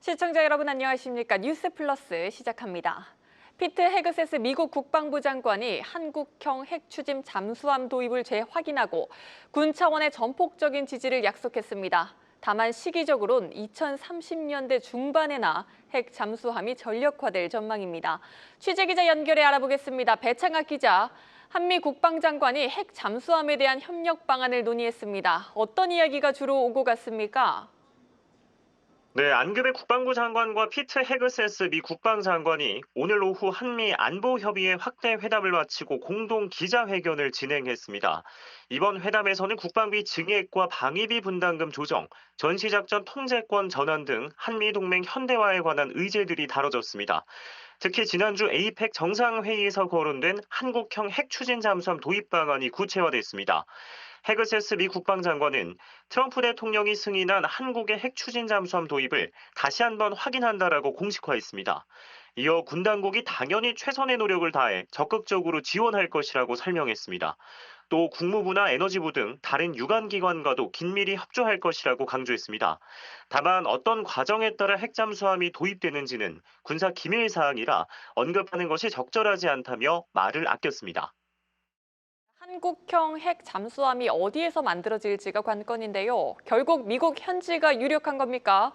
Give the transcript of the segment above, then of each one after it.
시청자 여러분 안녕하십니까? 뉴스 플러스 시작합니다. 피트 헤그세스 미국 국방부 장관이 한국형 핵 추진 잠수함 도입을 재확인하고 군 차원의 전폭적인 지지를 약속했습니다. 다만 시기적으론 2030년대 중반에나 핵 잠수함이 전력화될 전망입니다. 취재기자 연결해 알아보겠습니다. 배창학 기자, 한미 국방장관이 핵 잠수함에 대한 협력 방안을 논의했습니다. 어떤 이야기가 주로 오고 갔습니까? 네, 안규배 국방부 장관과 피트 헤그세스 미 국방장관이 오늘 오후 한미 안보협의회 확대 회담을 마치고 공동 기자회견을 진행했습니다. 이번 회담에서는 국방비 증액과 방위비 분담금 조정, 전시작전 통제권 전환 등 한미 동맹 현대화에 관한 의제들이 다뤄졌습니다. 특히 지난주 에이펙 정상회의에서 거론된 한국형 핵 추진 잠수함 도입 방안이 구체화됐습니다. 헤그세스 미 국방장관은 트럼프 대통령이 승인한 한국의 핵 추진 잠수함 도입을 다시 한번 확인한다라고 공식화했습니다. 이어 군 당국이 당연히 최선의 노력을 다해 적극적으로 지원할 것이라고 설명했습니다. 또 국무부나 에너지부 등 다른 유관기관과도 긴밀히 협조할 것이라고 강조했습니다. 다만 어떤 과정에 따라 핵잠수함이 도입되는지는 군사 기밀 사항이라 언급하는 것이 적절하지 않다며 말을 아꼈습니다. 한국형 핵 잠수함이 어디에서 만들어질지가 관건인데요. 결국 미국 현지가 유력한 겁니까?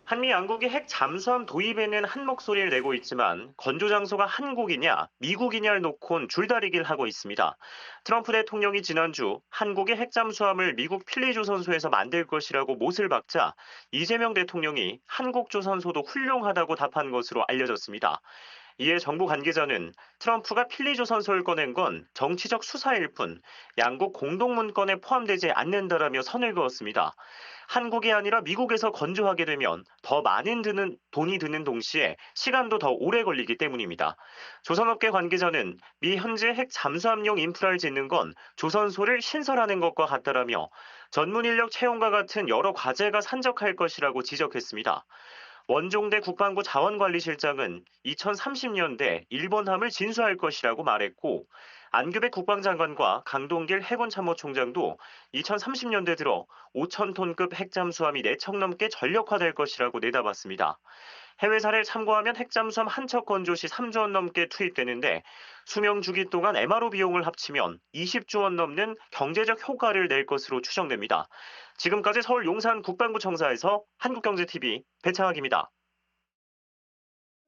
한미 양국이 핵 잠수함 도입에는 한 목소리를 내고 있지만 건조 장소가 한국이냐 미국이냐를 놓곤 줄다리기를 하고 있습니다. 트럼프 대통령이 지난주 한국의 핵 잠수함을 미국 필리조선소에서 만들 것이라고 못을 박자 이재명 대통령이 한국 조선소도 훌륭하다고 답한 것으로 알려졌습니다. 이에 정부 관계자는 트럼프가 필리조선소를 꺼낸 건 정치적 수사일 뿐 양국 공동 문건에 포함되지 않는다라며 선을 그었습니다. 한국이 아니라 미국에서 건조하게 되면 더 많은 돈이 드는 동시에 시간도 더 오래 걸리기 때문입니다. 조선업계 관계자는 미 현재 핵 잠수함용 인프라를 짓는 건 조선소를 신설하는 것과 같다라며 전문 인력 채용과 같은 여러 과제가 산적할 것이라고 지적했습니다. 원종대 국방부 자원관리실장은 2030년대 일본함을 진수할 것이라고 말했고 안규백 국방장관과 강동길 해군참모총장도 2030년대 들어 5,000톤급 핵잠수함이 4척 넘게 전력화될 것이라고 내다봤습니다. 해외 사례를 참고하면 핵잠수함 한 척 건조 시 3조 원 넘게 투입되는데 수명 주기 동안 MRO 비용을 합치면 20조 원 넘는 경제적 효과를 낼 것으로 추정됩니다. 지금까지 서울 용산 국방부청사에서 한국경제TV 배창학입니다.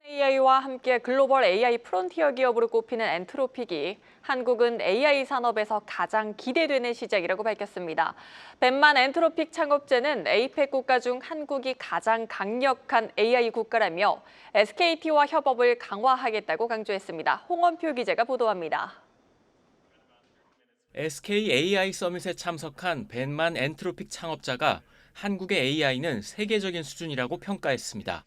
AI와 함께 글로벌 AI 프론티어 기업으로 꼽히는 엔트로픽이 한국은 AI 산업에서 가장 기대되는 시작이라고 밝혔습니다. 벤만 엔트로픽 창업제는 에이펙 국가 중 한국이 가장 강력한 AI 국가라며 SKT와 협업을 강화하겠다고 강조했습니다. 홍원표 기자가 보도합니다. SK AI 서밋에 참석한 벤만 엔트로픽 창업자가 한국의 AI는 세계적인 수준이라고 평가했습니다.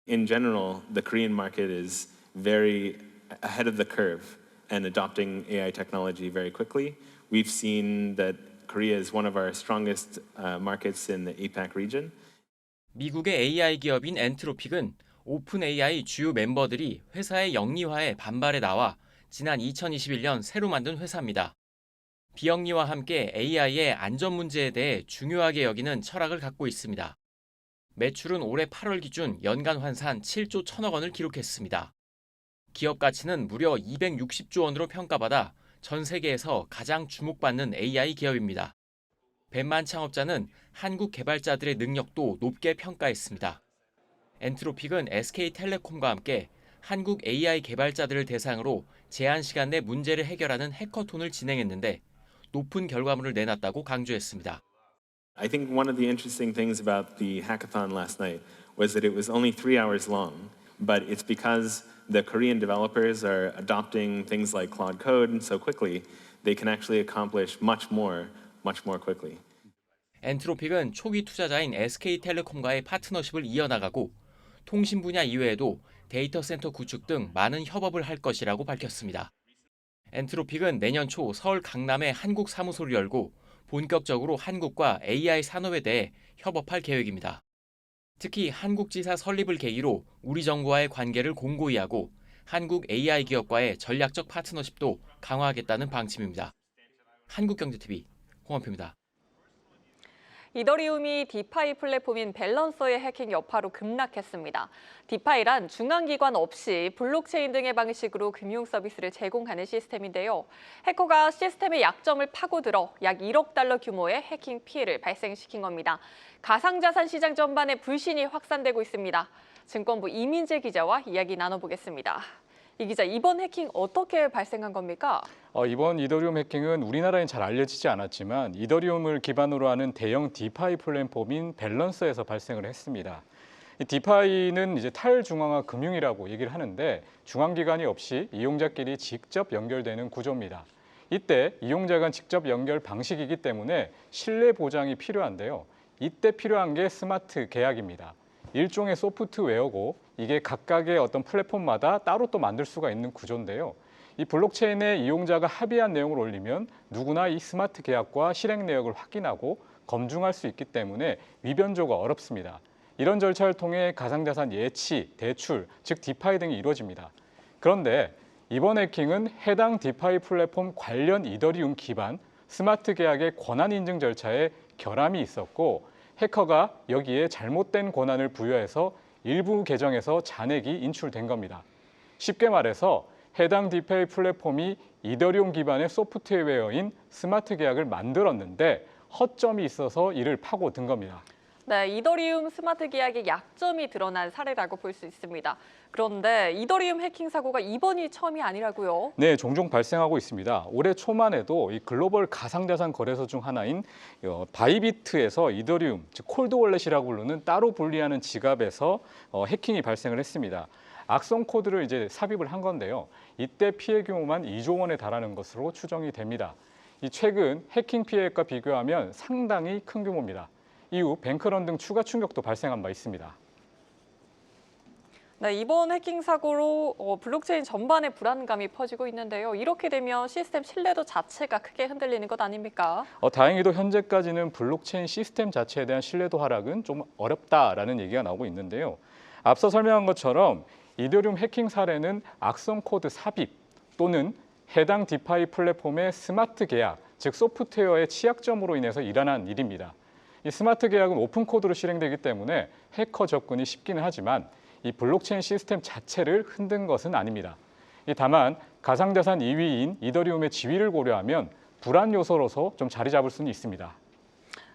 In general, the Korean market is very ahead of the curve and adopting AI technology very quickly. We've seen that Korea is one of our strongest markets in the APAC region. 미국의 AI 기업인 엔트로픽은 오픈 AI 주요 멤버들이 회사의 영리화에 반발해 나와 지난 2021년 새로 만든 회사입니다. 비영리와 함께 AI의 안전 문제에 대해 중요하게 여기는 철학을 갖고 있습니다. 매출은 올해 8월 기준 연간 환산 7조 1천억 원을 기록했습니다. 기업 가치는 무려 260조 원으로 평가받아 전 세계에서 가장 주목받는 AI 기업입니다. 벤만 창업자는 한국 개발자들의 능력도 높게 평가했습니다. 엔트로픽은 SK텔레콤과 함께 한국 AI 개발자들을 대상으로 제한 시간 내 문제를 해결하는 해커톤을 진행했는데 높은 결과물을 내놨다고 강조했습니다. I think one of the interesting things about the hackathon last night was that it was only 3 hours long, but it's because the Korean developers are adopting things like Claude Code so quickly, they can actually accomplish much more quickly. 엔트로픽은 초기 투자자인 SK텔레콤과의 파트너십을 이어나가고 통신 분야 이외에도 데이터 센터 구축 등 많은 협업을 할 것이라고 밝혔습니다. 엔트로픽은 내년 초 서울 강남에 한국 사무소를 열고 본격적으로 한국과 AI 산업에 대해 협업할 계획입니다. 특히 한국지사 설립을 계기로 우리 정부와의 관계를 공고히 하고 한국 AI 기업과의 전략적 파트너십도 강화하겠다는 방침입니다. 한국경제TV 홍원표입니다. 이더리움이 디파이 플랫폼인 밸런서의 해킹 여파로 급락했습니다. 디파이란 중앙기관 없이 블록체인 등의 방식으로 금융 서비스를 제공하는 시스템인데요. 해커가 시스템의 약점을 파고들어 약 1억 달러 규모의 해킹 피해를 발생시킨 겁니다. 가상자산 시장 전반에 불신이 확산되고 있습니다. 증권부 이민재 기자와 이야기 나눠보겠습니다. 이 기자, 이번 해킹 어떻게 발생한 겁니까? 이번 이더리움 해킹은 우리나라엔 잘 알려지지 않았지만 이더리움을 기반으로 하는 대형 디파이 플랫폼인 밸런서에서 발생을 했습니다. 이 디파이는 이제 탈중앙화 금융이라고 얘기를 하는데 중앙기관이 없이 이용자끼리 직접 연결되는 구조입니다. 이때 이용자 간 직접 연결 방식이기 때문에 신뢰 보장이 필요한데요. 이때 필요한 게 스마트 계약입니다. 일종의 소프트웨어고 이게 각각의 어떤 플랫폼마다 따로 또 만들 수가 있는 구조인데요. 이 블록체인에 이용자가 합의한 내용을 올리면 누구나 이 스마트 계약과 실행 내역을 확인하고 검증할 수 있기 때문에 위변조가 어렵습니다. 이런 절차를 통해 가상자산 예치, 대출, 즉 디파이 등이 이루어집니다. 그런데 이번 해킹은 해당 디파이 플랫폼 관련 이더리움 기반 스마트 계약의 권한 인증 절차에 결함이 있었고 해커가 여기에 잘못된 권한을 부여해서 일부 계정에서 잔액이 인출된 겁니다. 쉽게 말해서 해당 디파이 플랫폼이 이더리움 기반의 소프트웨어인 스마트 계약을 만들었는데 허점이 있어서 이를 파고든 겁니다. 네, 이더리움 스마트 계약의 약점이 드러난 사례라고 볼 수 있습니다. 그런데 이더리움 해킹 사고가 이번이 처음이 아니라고요? 네, 종종 발생하고 있습니다. 올해 초만 해도 이 글로벌 가상자산 거래소 중 하나인 바이비트에서 이더리움, 즉 콜드월렛이라고 부르는 따로 분리하는 지갑에서 해킹이 발생을 했습니다. 악성 코드를 이제 삽입을 한 건데요. 이때 피해 규모만 2조 원에 달하는 것으로 추정이 됩니다. 이 최근 해킹 피해과 비교하면 상당히 큰 규모입니다. 이후 뱅크런 등 추가 충격도 발생한 바 있습니다. 네, 이번 해킹 사고로 블록체인 전반에 불안감이 퍼지고 있는데요. 이렇게 되면 시스템 신뢰도 자체가 크게 흔들리는 것 아닙니까? 다행히도 현재까지는 블록체인 시스템 자체에 대한 신뢰도 하락은 좀 어렵다라는 얘기가 나오고 있는데요. 앞서 설명한 것처럼 이더리움 해킹 사례는 악성 코드 삽입 또는 해당 디파이 플랫폼의 스마트 계약, 즉 소프트웨어의 취약점으로 인해서 일어난 일입니다. 이 스마트 계약은 오픈 코드로 실행되기 때문에 해커 접근이 쉽기는 하지만 이 블록체인 시스템 자체를 흔든 것은 아닙니다. 다만 가상자산 2위인 이더리움의 지위를 고려하면 불안 요소로서 좀 자리 잡을 수는 있습니다.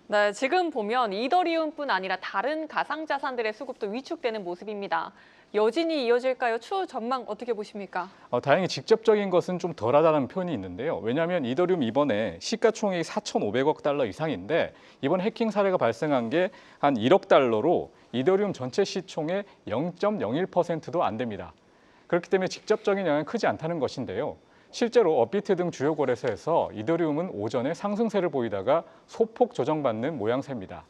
네, 지금 보면 이더리움뿐 아니라 다른 가상자산들의 수급도 위축되는 모습입니다. 여진이 이어질까요? 추후 전망 어떻게 보십니까? 다행히 직접적인 것은 좀 덜하다는 표현이 있는데요. 왜냐하면 이더리움 이번에 시가총액이 4,500억 달러 이상인데 이번 해킹 사례가 발생한 게 한 1억 달러로 이더리움 전체 시총의 0.01%도 안 됩니다. 그렇기 때문에 직접적인 영향이 크지 않다는 것인데요. 실제로 업비트 등 주요 거래소에서 이더리움은 오전에 상승세를 보이다가 소폭 조정받는 모양새입니다.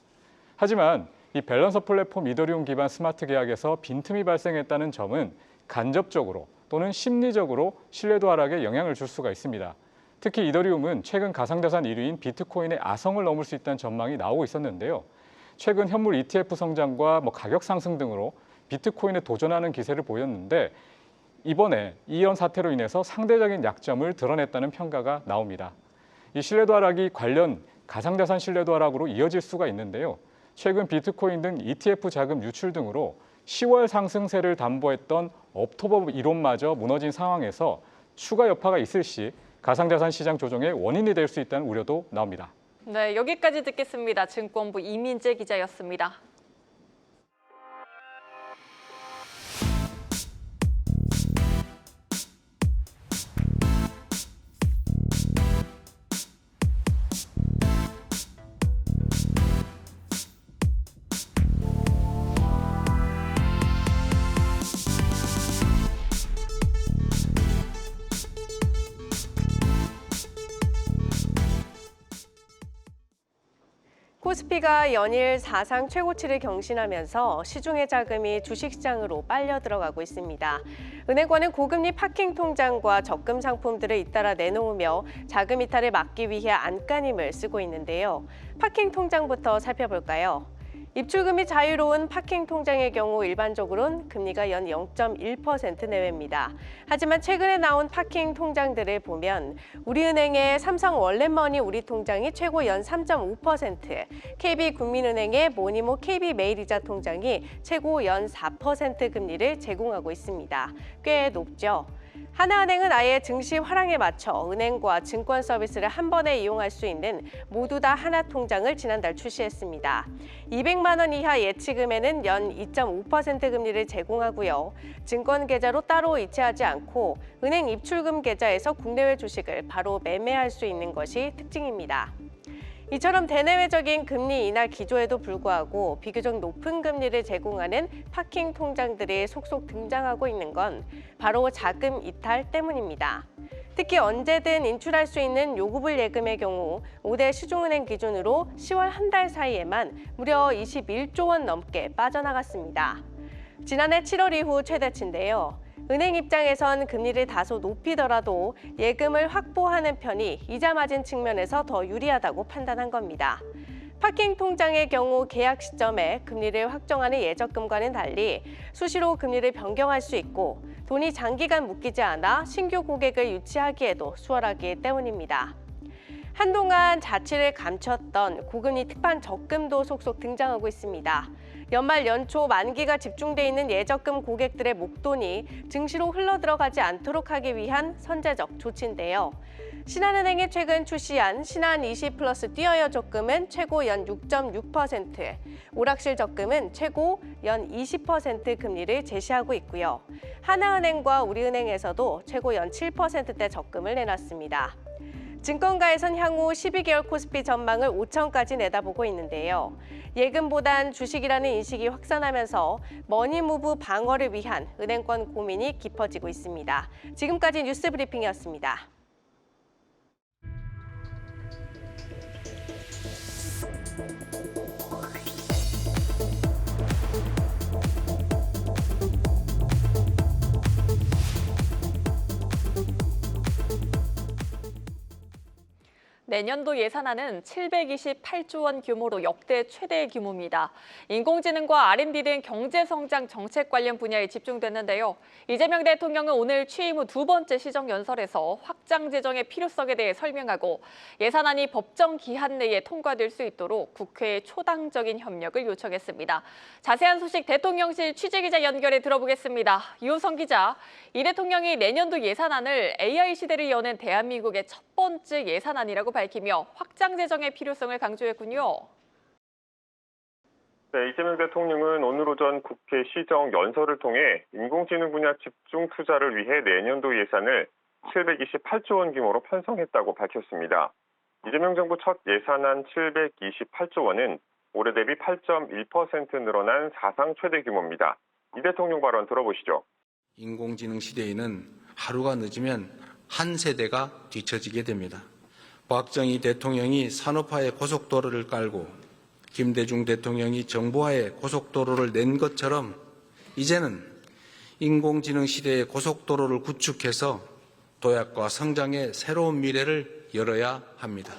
하지만 이 밸런서 플랫폼 이더리움 기반 스마트 계약에서 빈틈이 발생했다는 점은 간접적으로 또는 심리적으로 신뢰도 하락에 영향을 줄 수가 있습니다. 특히 이더리움은 최근 가상자산 1위인 비트코인의 아성을 넘을 수 있다는 전망이 나오고 있었는데요. 최근 현물 ETF 성장과 가격 상승 등으로 비트코인에 도전하는 기세를 보였는데 이번에 이런 사태로 인해서 상대적인 약점을 드러냈다는 평가가 나옵니다. 이 신뢰도 하락이 관련 가상자산 신뢰도 하락으로 이어질 수가 있는데요. 최근 비트코인 등 ETF 자금 유출 등으로 10월 상승세를 담보했던 옥토버 이론마저 무너진 상황에서 추가 여파가 있을 시 가상자산 시장 조정의 원인이 될 수 있다는 우려도 나옵니다. 네, 여기까지 듣겠습니다. 증권부 이민재 기자였습니다. 코스피가 연일 사상 최고치를 경신하면서 시중의 자금이 주식시장으로 빨려 들어가고 있습니다. 은행권은 고금리 파킹 통장과 적금 상품들을 잇따라 내놓으며 자금 이탈을 막기 위해 안간힘을 쓰고 있는데요. 파킹 통장부터 살펴볼까요? 입출금이 자유로운 파킹 통장의 경우 일반적으로는 금리가 연 0.1% 내외입니다. 하지만 최근에 나온 파킹 통장들을 보면 우리은행의 삼성 월렛머니 우리 통장이 최고 연 3.5%, KB국민은행의 모니모 KB매일이자 통장이 최고 연 4% 금리를 제공하고 있습니다. 꽤 높죠? 하나은행은 아예 증시 화랑에 맞춰 은행과 증권 서비스를 한 번에 이용할 수 있는 모두 다 하나 통장을 지난달 출시했습니다. 200만 원 이하 예치금에는 연 2.5% 금리를 제공하고요. 증권 계좌로 따로 이체하지 않고 은행 입출금 계좌에서 국내외 주식을 바로 매매할 수 있는 것이 특징입니다. 이처럼 대내외적인 금리 인하 기조에도 불구하고 비교적 높은 금리를 제공하는 파킹 통장들이 속속 등장하고 있는 건 바로 자금 이탈 때문입니다. 특히 언제든 인출할 수 있는 요구불 예금의 경우 5대 시중은행 기준으로 10월 한 달 사이에만 무려 21조 원 넘게 빠져나갔습니다. 지난해 7월 이후 최대치인데요. 은행 입장에선 금리를 다소 높이더라도 예금을 확보하는 편이 이자 마진 측면에서 더 유리하다고 판단한 겁니다. 파킹 통장의 경우 계약 시점에 금리를 확정하는 예적금과는 달리 수시로 금리를 변경할 수 있고 돈이 장기간 묶이지 않아 신규 고객을 유치하기에도 수월하기 때문입니다. 한동안 자취를 감췄던 고금리 특판 적금도 속속 등장하고 있습니다. 연말 연초 만기가 집중돼 있는 예적금 고객들의 목돈이 증시로 흘러들어가지 않도록 하기 위한 선제적 조치인데요. 신한은행이 최근 출시한 신한20플러스 뛰어요 적금은 최고 연 6.6%, 오락실 적금은 최고 연 20% 금리를 제시하고 있고요. 하나은행과 우리은행에서도 최고 연 7%대 적금을 내놨습니다. 증권가에선 향후 12개월 코스피 전망을 5천까지 내다보고 있는데요. 예금보단 주식이라는 인식이 확산하면서 머니무브 방어를 위한 은행권 고민이 깊어지고 있습니다. 지금까지 뉴스 브리핑이었습니다. 내년도 예산안은 728조 원 규모로 역대 최대 규모입니다. 인공지능과 R&D 등 경제성장 정책 관련 분야에 집중됐는데요. 이재명 대통령은 오늘 취임 후 두 번째 시정연설에서 확장 재정의 필요성에 대해 설명하고 예산안이 법정 기한 내에 통과될 수 있도록 국회에 초당적인 협력을 요청했습니다. 자세한 소식 대통령실 취재기자 연결해 들어보겠습니다. 유호성 기자, 이 대통령이 내년도 예산안을 AI 시대를 여는 대한민국의 첫 번째 예산안이라고 밝히며 확장 재정의 필요성을 강조했군요. 네, 이재명 대통령은 오늘 오전 국회 시정 연설을 통해 인공지능 분야 집중 투자를 위해 내년도 예산을 728조 원 규모로 편성했다고 밝혔습니다. 이재명 정부 첫 예산안 728조 원은 올해 대비 8.1% 늘어난 사상 최대 규모입니다. 이 대통령 발언 들어보시죠. 인공지능 시대에는 하루가 늦으면 한 세대가 뒤처지게 됩니다. 박정희 대통령이 산업화의 고속도로를 깔고 김대중 대통령이 정보화의 고속도로를 낸 것처럼 이제는 인공지능 시대의 고속도로를 구축해서 도약과 성장의 새로운 미래를 열어야 합니다.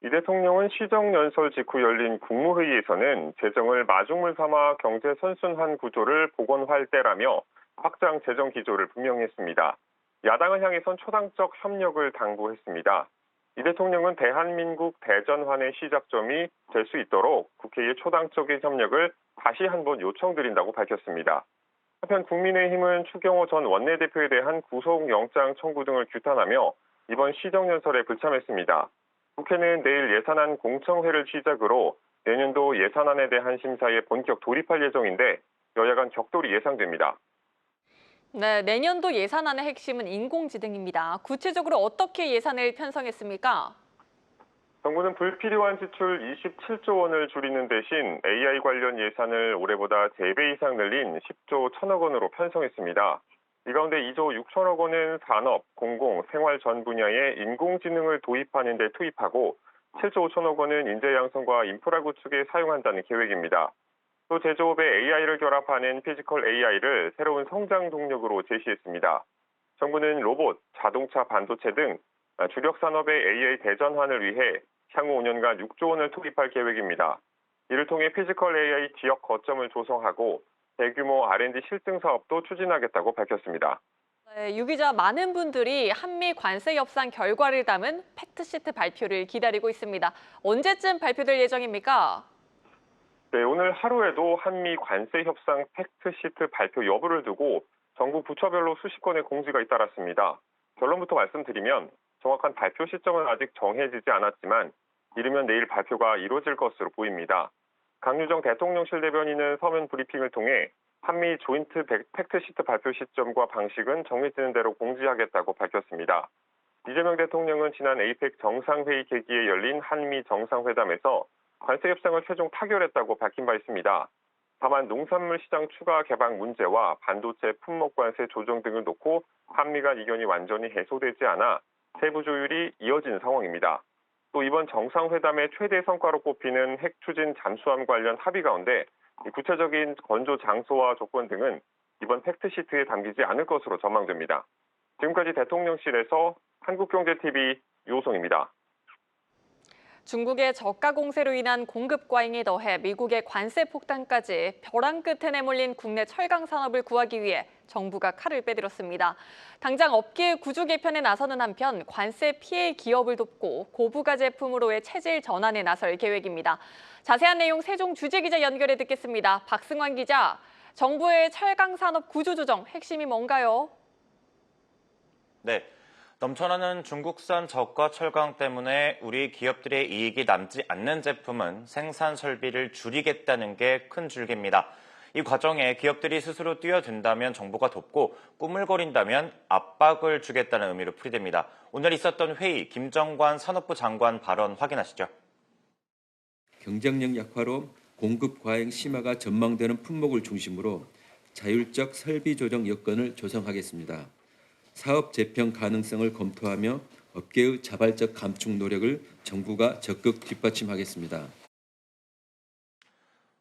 이 대통령은 시정연설 직후 열린 국무회의에서는 재정을 마중물 삼아 경제 선순환 구조를 복원할 때라며 확장 재정 기조를 분명히 했습니다. 야당을 향해선 초당적 협력을 당부했습니다. 이 대통령은 대한민국 대전환의 시작점이 될 수 있도록 국회의 초당적인 협력을 다시 한번 요청드린다고 밝혔습니다. 한편 국민의힘은 추경호 전 원내대표에 대한 구속영장 청구 등을 규탄하며 이번 시정연설에 불참했습니다. 국회는 내일 예산안 공청회를 시작으로 내년도 예산안에 대한 심사에 본격 돌입할 예정인데 여야 간 격돌이 예상됩니다. 네, 내년도 예산안의 핵심은 인공지능입니다. 구체적으로 어떻게 예산을 편성했습니까? 정부는 불필요한 지출 27조 원을 줄이는 대신 AI 관련 예산을 올해보다 3배 이상 늘린 10조 1천억 원으로 편성했습니다. 이 가운데 2조 6천억 원은 산업, 공공, 생활 전 분야에 인공지능을 도입하는 데 투입하고 7조 5천억 원은 인재 양성과 인프라 구축에 사용한다는 계획입니다. 또 제조업에 AI를 결합하는 피지컬 AI를 새로운 성장 동력으로 제시했습니다. 정부는 로봇, 자동차, 반도체 등 주력 산업의 AI 대전환을 위해 향후 5년간 6조 원을 투입할 계획입니다. 이를 통해 피지컬 AI 지역 거점을 조성하고 대규모 R&D 실증 사업도 추진하겠다고 밝혔습니다. 네, 유 기자, 많은 분들이 한미 관세 협상 결과를 담은 팩트시트 발표를 기다리고 있습니다. 언제쯤 발표될 예정입니까? 네, 오늘 하루에도 한미 관세 협상 팩트시트 발표 여부를 두고 정부 부처별로 수십 건의 공지가 잇따랐습니다. 결론부터 말씀드리면 정확한 발표 시점은 아직 정해지지 않았지만 이르면 내일 발표가 이루어질 것으로 보입니다. 강유정 대통령실 대변인은 서면 브리핑을 통해 한미 조인트 팩트시트 발표 시점과 방식은 정해지는 대로 공지하겠다고 밝혔습니다. 이재명 대통령은 지난 에이펙 정상회의 계기에 열린 한미 정상회담에서 관세 협상을 최종 타결했다고 밝힌 바 있습니다. 다만 농산물 시장 추가 개방 문제와 반도체 품목 관세 조정 등을 놓고 한미 간 이견이 완전히 해소되지 않아 세부 조율이 이어진 상황입니다. 또 이번 정상회담의 최대 성과로 꼽히는 핵 추진 잠수함 관련 합의 가운데 구체적인 건조 장소와 조건 등은 이번 팩트시트에 담기지 않을 것으로 전망됩니다. 지금까지 대통령실에서 한국경제TV 유호성입니다. 중국의 저가 공세로 인한 공급 과잉에 더해 미국의 관세 폭탄까지 벼랑 끝에 내몰린 국내 철강 산업을 구하기 위해 정부가 칼을 빼들었습니다. 당장 업계 구조 개편에 나서는 한편 관세 피해 기업을 돕고 고부가 제품으로의 체질 전환에 나설 계획입니다. 자세한 내용 세종 주재기자 연결해 듣겠습니다. 박승환 기자, 정부의 철강 산업 구조 조정 핵심이 뭔가요? 네. 넘쳐나는 중국산 저가 철강 때문에 우리 기업들의 이익이 남지 않는 제품은 생산 설비를 줄이겠다는 게 큰 줄기입니다. 이 과정에 기업들이 스스로 뛰어든다면 정부가 돕고 꾸물거린다면 압박을 주겠다는 의미로 풀이됩니다. 오늘 있었던 회의, 김정관 산업부 장관 발언 확인하시죠. 경쟁력 약화로 공급 과잉 심화가 전망되는 품목을 중심으로 자율적 설비 조정 여건을 조성하겠습니다. 사업 재평 가능성을 검토하며 업계의 자발적 감축 노력을 정부가 적극 뒷받침하겠습니다.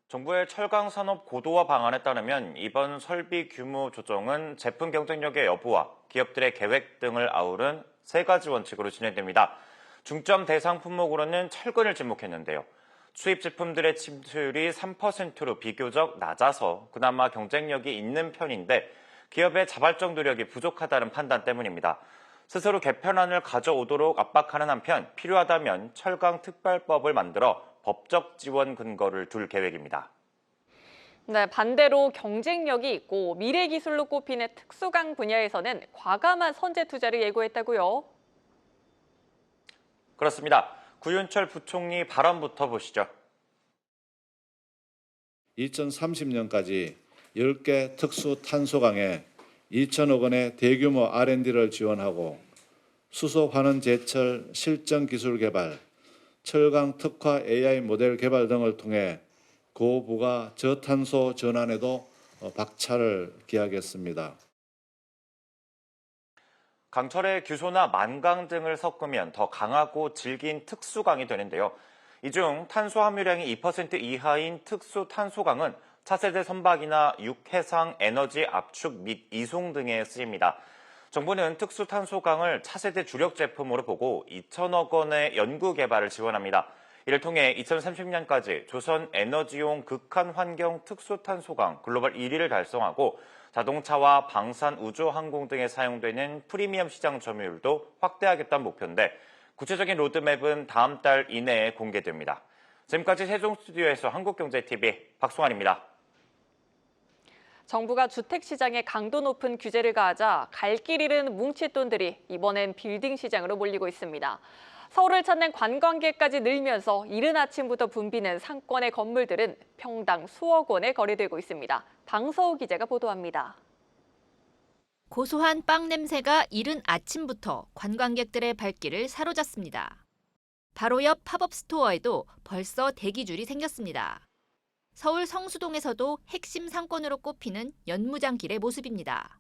정부의 철강 산업 고도화 방안에 따르면 이번 설비 규모 조정은 제품 경쟁력의 여부와 기업들의 계획 등을 아우른 세 가지 원칙으로 진행됩니다. 중점 대상 품목으로는 철근을 지목했는데요. 수입 제품들의 침투율이 3%로 비교적 낮아서 그나마 경쟁력이 있는 편인데 기업의 자발적 노력이 부족하다는 판단 때문입니다. 스스로 개편안을 가져오도록 압박하는 한편 필요하다면 철강 특별법을 만들어 법적 지원 근거를 둘 계획입니다. 네, 반대로 경쟁력이 있고 미래 기술로 꼽히는 특수강 분야에서는 과감한 선제 투자를 예고했다고요? 그렇습니다. 구윤철 부총리 발언부터 보시죠. 2030년까지 10개 특수 탄소강에 2천억 원의 대규모 R&D를 지원하고 수소 환원 제철 실전 기술 개발, 철강 특화 AI 모델 개발 등을 통해 고부가 저탄소 전환에도 박차를 기하겠습니다. 강철에 규소나 만강 등을 섞으면 더 강하고 질긴 특수강이 되는데요. 이 중 탄소 함유량이 2% 이하인 특수 탄소강은 차세대 선박이나 육해상 에너지 압축 및 이송 등에 쓰입니다. 정부는 특수 탄소강을 차세대 주력 제품으로 보고 2천억 원의 연구 개발을 지원합니다. 이를 통해 2030년까지 조선 에너지용 극한 환경 특수 탄소강 글로벌 1위를 달성하고 자동차와 방산, 우주, 항공 등에 사용되는 프리미엄 시장 점유율도 확대하겠다는 목표인데 구체적인 로드맵은 다음 달 이내에 공개됩니다. 지금까지 세종 스튜디오에서 한국경제TV 박승환입니다. 정부가 주택시장에 강도 높은 규제를 가하자 갈 길 잃은 뭉칫돈들이 이번엔 빌딩 시장으로 몰리고 있습니다. 서울을 찾는 관광객까지 늘면서 이른 아침부터 붐비는 상권의 건물들은 평당 수억 원에 거래되고 있습니다. 방서우 기자가 보도합니다. 고소한 빵 냄새가 이른 아침부터 관광객들의 발길을 사로잡습니다. 바로 옆 팝업 스토어에도 벌써 대기줄이 생겼습니다. 서울 성수동에서도 핵심 상권으로 꼽히는 연무장길의 모습입니다.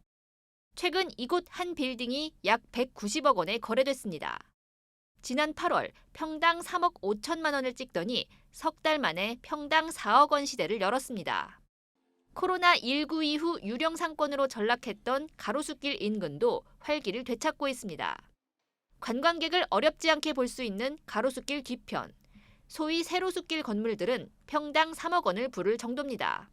최근 이곳 한 빌딩이 약 190억 원에 거래됐습니다. 지난 8월 평당 3억 5천만 원을 찍더니 석 달 만에 평당 4억 원 시대를 열었습니다. 코로나19 이후 유령 상권으로 전락했던 가로수길 인근도 활기를 되찾고 있습니다. 관광객을 어렵지 않게 볼 수 있는 가로수길 뒤편. 소위 세로숲길 건물들은 평당 3억 원을 부를 정도입니다.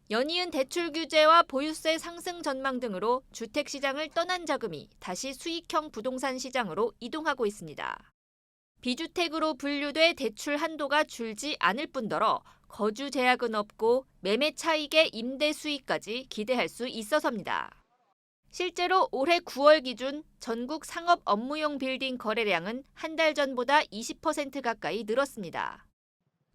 연이은 대출 규제와 보유세 상승 전망 등으로 주택 시장을 떠난 자금이 다시 수익형 부동산 시장으로 이동하고 있습니다. 비주택으로 분류돼 대출 한도가 줄지 않을 뿐더러 거주 제약은 없고 매매 차익의 임대 수익까지 기대할 수 있어서입니다. 실제로 올해 9월 기준 전국 상업 업무용 빌딩 거래량은 한 달 전보다 20% 가까이 늘었습니다.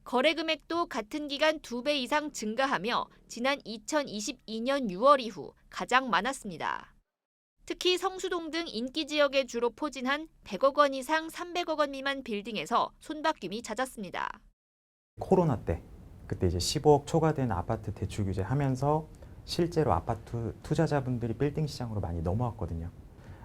거래 금액도 같은 기간 2배 이상 증가하며 지난 2022년 6월 이후 가장 많았습니다. 특히 성수동 등 인기 지역에 주로 포진한 100억 원 이상 300억 원 미만 빌딩에서 손바뀜이 잦았습니다. 코로나 때 그때 이제 15억 초과된 아파트 대출 규제하면서 실제로 아파트 투자자분들이 빌딩 시장으로 많이 넘어왔거든요.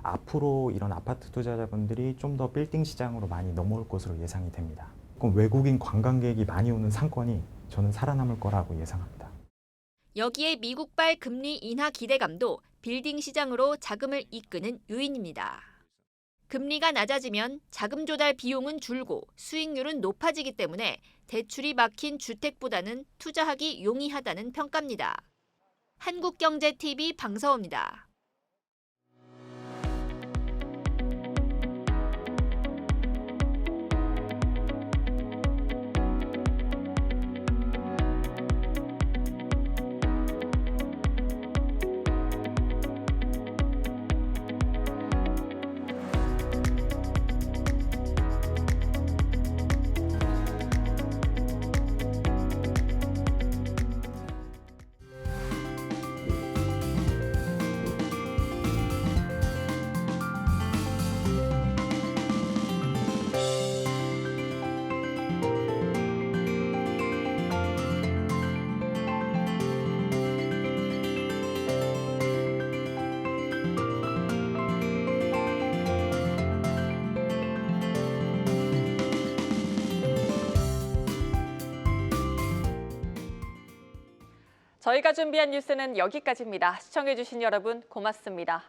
앞으로 이런 아파트 투자자분들이 좀 더 빌딩 시장으로 많이 넘어올 것으로 예상이 됩니다. 그럼 외국인 관광객이 많이 오는 상권이 저는 살아남을 거라고 예상합니다. 여기에 미국발 금리 인하 기대감도 빌딩 시장으로 자금을 이끄는 요인입니다. 금리가 낮아지면 자금 조달 비용은 줄고 수익률은 높아지기 때문에 대출이 막힌 주택보다는 투자하기 용이하다는 평가입니다. 한국경제TV 방서호입니다. 저희가 준비한 뉴스는 여기까지입니다. 시청해주신 여러분 고맙습니다.